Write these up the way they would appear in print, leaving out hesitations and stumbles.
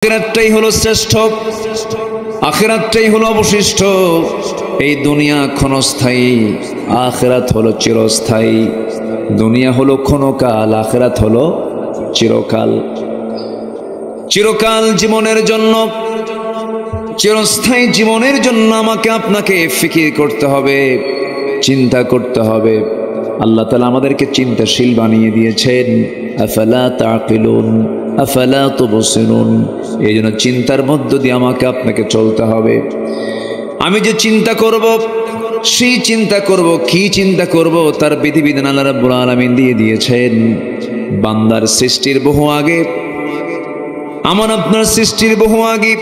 আখিরাতটাই হলো শ্রেষ্ঠ, আখিরাতটাই হলো অবশিষ্ট। এই দুনিয়া ক্ষণস্থায়ী, আখিরাত হলো চিরস্থায়ী। দুনিয়া হলো ক্ষণকাল, আখিরাত হলো চিরকাল। চিরকাল জীবনের জন্য, চিরস্থায়ী জীবনের জন্য আমাকে আপনাকে ফিকির করতে হবে, চিন্তা করতে হবে। আল্লাহ তাআলা আমাদেরকে চিন্তাশীল বানিয়ে দিয়েছেন। আফালা তাকিলুন আফালা তুবসিরুন। এই জন্য চিন্তার মধ্য দিয়ে আমাকে আপনাকে চলতে হবে। আমি যে চিন্তা করব, সেই চিন্তা করব, কি চিন্তা করব তার বিধিবিধান আল্লাহ রাব্বুল আলামিন দিয়ে দিয়েছেন। বান্দার সৃষ্টির বহু আগে, আমার আপনার সৃষ্টির বহু আগে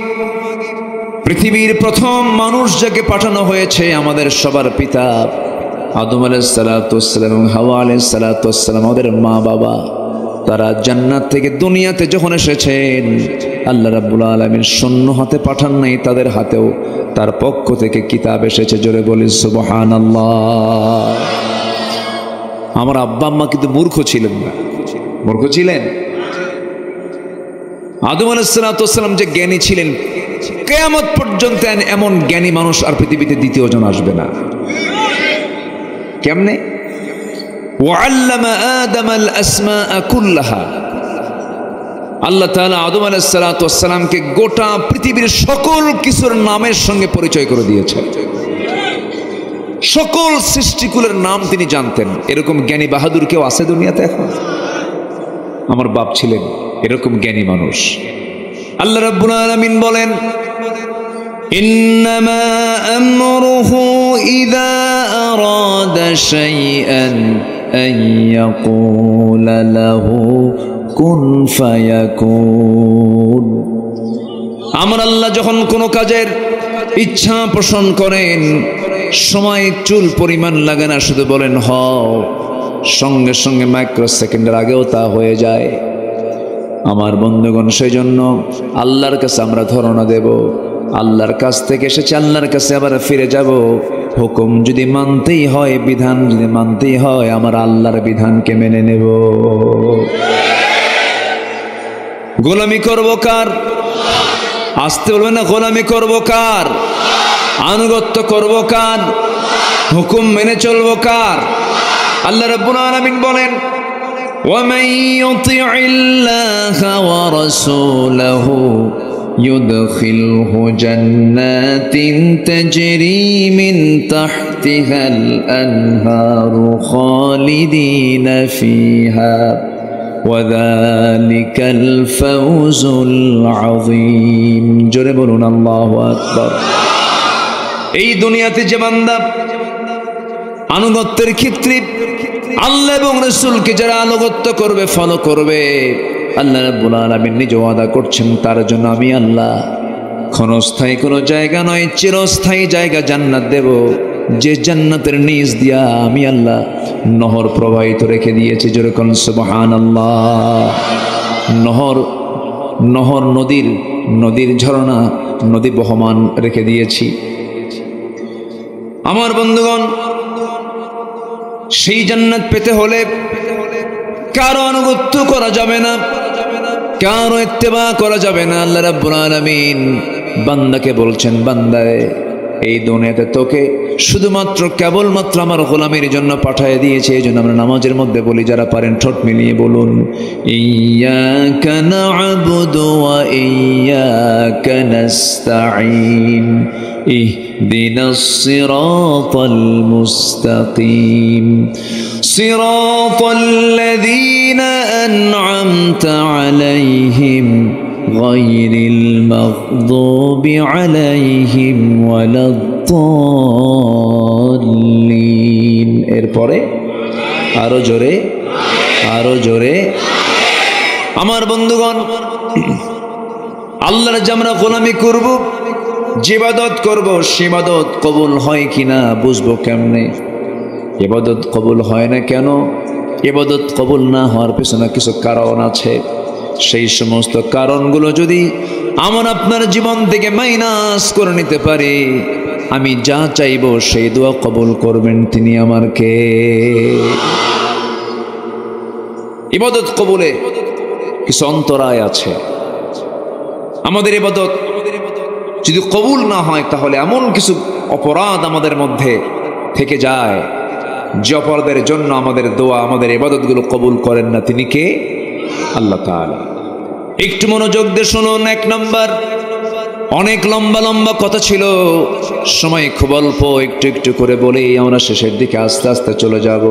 পৃথিবীর প্রথম মানুষ যাকে পাঠানো হয়েছে, আমাদের সবার পিতা আদম আলাইহিস সালাতু ওয়াস সালাম এবং হাওয়া আলাইহিস সালাতু ওয়াস সালাম, আমাদের মা বাবা, তারা জান্নাত থেকে দুনিয়াতে যখন এসেছেন, আল্লাহ রাব্বুল আলামিন শূন্য হাতে পাঠান নাই, তাদের হাতেও তার পক্ষ থেকে কিতাব এসেছে। জোরে বলি সুবহানাল্লাহ। আমার আব্বা আম্মা কিন্তু মূর্খ ছিলেন না। মূর্খ ছিলেন? আদম আলাইহিস সালাতু ওয়াস সালাম যে জ্ঞানী ছিলেন, কিয়ামত পর্যন্ত এমন জ্ঞানী মানুষ আর পৃথিবীতে দ্বিতীয় জন আসবে না। কেমনে? ওয়াল্লামা আদামাল আসমাআ কুল্লাহা। আল্লাহ তাআলা আদম আলাইহিস সালাতু ওয়াস সালামকে গোটা পৃথিবীর সকল কিছুর নামের সঙ্গে পরিচয় করে দিয়েছেন। সকল সৃষ্টিকুলের নাম তিনি জানতেন। এরকম জ্ঞানী বাহাদুর কেউ আছে দুনিয়াতে এখন? আমার বাপ ছিলেন এরকম জ্ঞানী মানুষ। আল্লাহ রাব্বুল আলামিন বলেন, ইন্নামা আমরুহু ইযা আরাদা শাইআন আন ইয়াকুলা লাহু কুন ফায়াকুন। আমার আল্লাহ যখন কোনো কাজের ইচ্ছা পোষণ করেন, সময় চুল পরিমাণ লাগে না, শুধু বলেন হও, সঙ্গে সঙ্গে মাইক্রো সেকেন্ডের আগেও তা হয়ে যায়। আমার বন্ধুগণ, সেই জন্য আল্লাহর কাছে আমরা ধারণা দেব, আল্লাহর কাছ থেকে এসেছে, আল্লাহর কাছে আবার ফিরে যাব। হুকুম যদি মানতেই হয়, বিধান যদি মানতেই হয়, আমার আল্লাহর বিধানকে মেনে নেব। গোলামি করব কার? আসতে বলবেন না, গোলামি করব কার? আনুগত্য করব কার? হুকুম মেনে চলব কার? আল্লাহ রাব্বুল আলামিন বলেন, وَمَن يُطِعِ اللَّهَ وَرَسُولَهُ يُدْخِلْهُ جَنَّاتٍ تَجْرِي مِن تَحْتِهَا الْأَنْهَارُ خَالِدِينَ فِيهَا وَذَلِكَ الْفَوْزُ الْعَظِيمُ। জোরে বলুন আল্লাহু আকবার। এই দুনিয়াতে যে বান্দা আনুগত্যের ক্ষেত্রে আল্লাহ এবং রাসূলকে যারা আনুগত্য করবে, ফলো করবে, আল্লাহ রাব্বুল আলামিন নিজে ওয়াদা করছেন, তার জন্য আমি আল্লাহ ক্ষণস্থায়ী কোনো জায়গা নয়, চিরস্থায়ী জায়গা জান্নাত দেব। যে জান্নাতের নিচ দিয়া আমি আল্লাহ নহর প্রবাহিত রেখে দিয়েছি। জোরে কোন সুবহানাল্লাহ। নহর নদীর ঝর্ণা, নদী বহমান রেখে দিয়েছি। আমার বন্ধুগণ, সেই জান্নাত পেতে হলে কারো আনুগত্য করা যাবে না, কারো ইত্তেবা করা যাবে না। আল্লাহ রাব্বুল আলামিন বান্দাকে বলছেন, বান্দারে, এই দুনিয়াতে তোকে শুধুমাত্র কেবলমাত্র আমার গোলামের জন্য পাঠিয়ে দিয়েছে। এই জন্য আমরা নামাজের মধ্যে বলি, যারা পারেন ঠোঁট মিলিয়ে বলুন, ইয়্যাকা না'বুদু ওয়া ইয়্যাকা নাস্তাঈন ইহদিনাস সিরাতাল মুস্তাকিম সিরাতাল্লাযীনা আন'আমতা আলাইহিম গায়রিল মাগদুবি আলাইহিম ওয়ালাদ-দাল্লিন। এরপরে আরো জোরে, আরো জোরে। আমার বন্ধুগণ, আল্লাহর যে আমরা গোলামি করব, যে ইবাদত করব, সে ইবাদত কবুল হয় কিনা বুঝবো কেমনে? ইবাদত কবুল হয় না কেন? ইবাদত কবুল না হওয়ার পেছনে কিছু কারণ আছে। সেই সমস্ত কারণগুলো যদি আমার আপনার জীবন থেকে মাইনাস করে নিতে পারি, আমি যা চাইব সেই দোয়া কবুল করবেন তিনি আমার কে? ইবাদত কবুলে কিছু অন্তরায় আছে। আমাদের ইবাদত যদি কবুল না হয় তাহলে এমন কিছু অপরাধ আমাদের মধ্যে থেকে যায় যে অপরাধের জন্য আমাদের দোয়া, আমাদের ইবাদতগুলো কবুল করেন না। তিনি কে? আল্লাহ তাআলা। একটু মনোযোগ দিয়ে শুনুন। এক নাম্বার, অনেক লম্বা লম্বা কথা ছিল, সময় খুব অল্প, একটু একটু করে বলেই আমরা শেষের দিকে আস্তে আস্তে চলে যাব।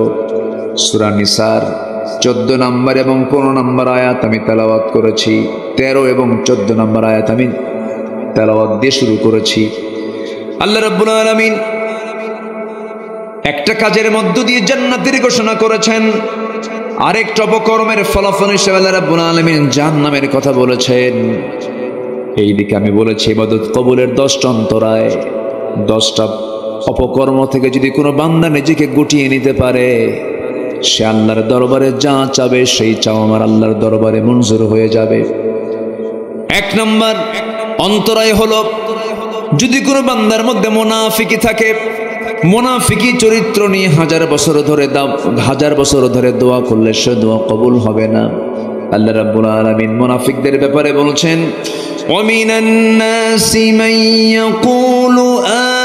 সূরা নিসার 14 নম্বর এবং 15 নম্বর আয়াত আমি তেলাওয়াত করেছি, 13 এবং 14 নম্বর আয়াত আমি তেলাওয়াত দিয়ে শুরু করেছি। আল্লাহ রাব্বুল আলামিন একটা কাজের মধ্য দিয়ে জান্নাতের ঘোষণা করেছেন, আরেকটা অপকর্মের ফলাফল হিসেবে আল্লাহ রাব্বুল আলামিন জাহান্নামের কথা বলেছেন। এইদিকে আমি বলেছি ইবাদত কবুলের 10টা অন্তরায়, 10টা অপকর্ম থেকে যদি কোনো বান্দা নিজেকে গুটিয়ে নিতে পারে, সে আল্লাহর দরবারে যা চাবে সেই চাও আমার আল্লাহর দরবারে মঞ্জুর হয়ে যাবে। 1 নম্বর অন্তরায় হলো, যদি কোনো বান্দার মধ্যে মুনাফিকি থাকে, মুনাফিকি চরিত্র নিয়ে হাজার বছর ধরে দোয়া করলে সে দোয়া কবুল হবে না। আল্লাহ রাব্বুল আলামিন মুনাফিকদের ব্যাপারে বলেছেন, وَمِنَ النَّاسِ مَن يَقُولُ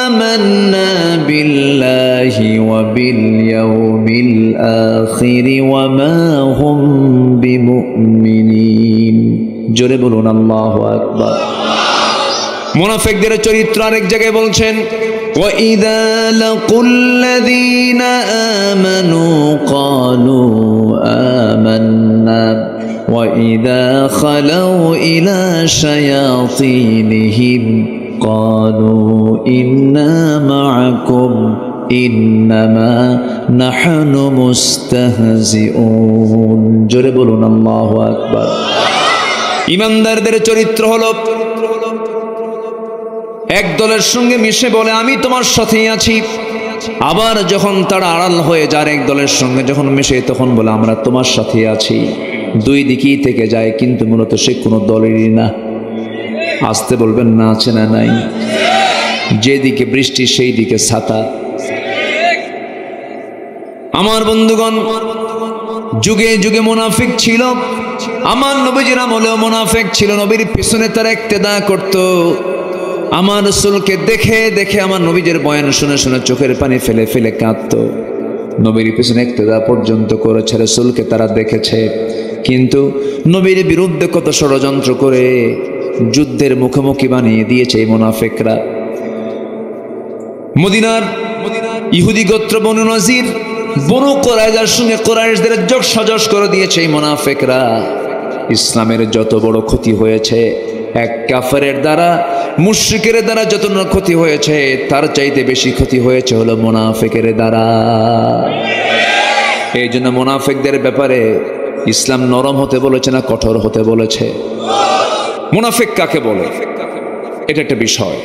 آمَنَّا بِاللَّهِ وَبِالْيَوْمِ الْآخِرِ وَمَا هُمْ بِمُؤْمِنِينَ। জোরে বলুন আল্লাহু আকবার। মুনাফিকদের চরিত্র আরেক জায়গায় বলছেন, وَإِذَا لَقُوا الَّذِينَ آمَنُوا قَالُوا آمَنَّا وَإِذَا خَلَوْا إِلَى شَيَاطِينِهِمْ قَالُوا إِنَّا مَعَكُمْ إِنَّمَا نَحْنُ مُسْتَهْزِئُونَ। জোরে বলুন আল্লাহু আকবার। ঈমানদারদের চরিত্র হলো, এক দলের সঙ্গে মিশে বলে আমি তোমার সাথেই আছি, আবার যখন তারা আড়াল হয়ে যায় এক দলের সঙ্গে যখন মিশে তখন বলে আমরা তোমার সাথেই আছি। দুই দিকেই থেকে যায়, কিন্তু মূলত সে কোনো দলেরই না। আসতে বলবেন না, আছে না নাই? যেদিকে বৃষ্টি সেই দিকে ছাতা। আমার বন্ধুগণ, যুগে যুগে মুনাফিক ছিল, আমার নবীজির আমলেও মুনাফিক ছিল। নবীর পিছনে তারা ইক্তেদা করত, আমার রাসূলকে দেখে দেখে আমার নবীজির বয়ান শুনে শুনে চোখের পানি ফেলে ফেলে কাঁদত। নবীর পিছনে ইক্তেদা পর্যন্ত করেছে, রাসূলকে তারা দেখেছে, কিন্তু নবীর বিরুদ্ধে কত ষড়যন্ত্র করে যুদ্ধের মুখোমুখি বানিয়ে দিয়েছে এই মুনাফিকরা। মদিনার ইহুদি গোত্র বনু নজির, বনু কুরাইজার সঙ্গে কুরাইশদের যোগ সাজস করে দিয়েছে এই মুনাফিকরা। ইসলামের যত বড় ক্ষতি হয়েছে এক কাফেরের দ্বারা, মুশরিকের দ্বারা যত ক্ষতি হয়েছে তার চাইতে বেশি ক্ষতি হয়েছে হলো মুনাফিকের দ্বারা। এই জন্য মুনাফিকদের ব্যাপারে ইসলাম নরম হতে বলেছে না কঠোর হতে বলেছে? মুনাফিক কাকে বলে এটা একটা বিষয়।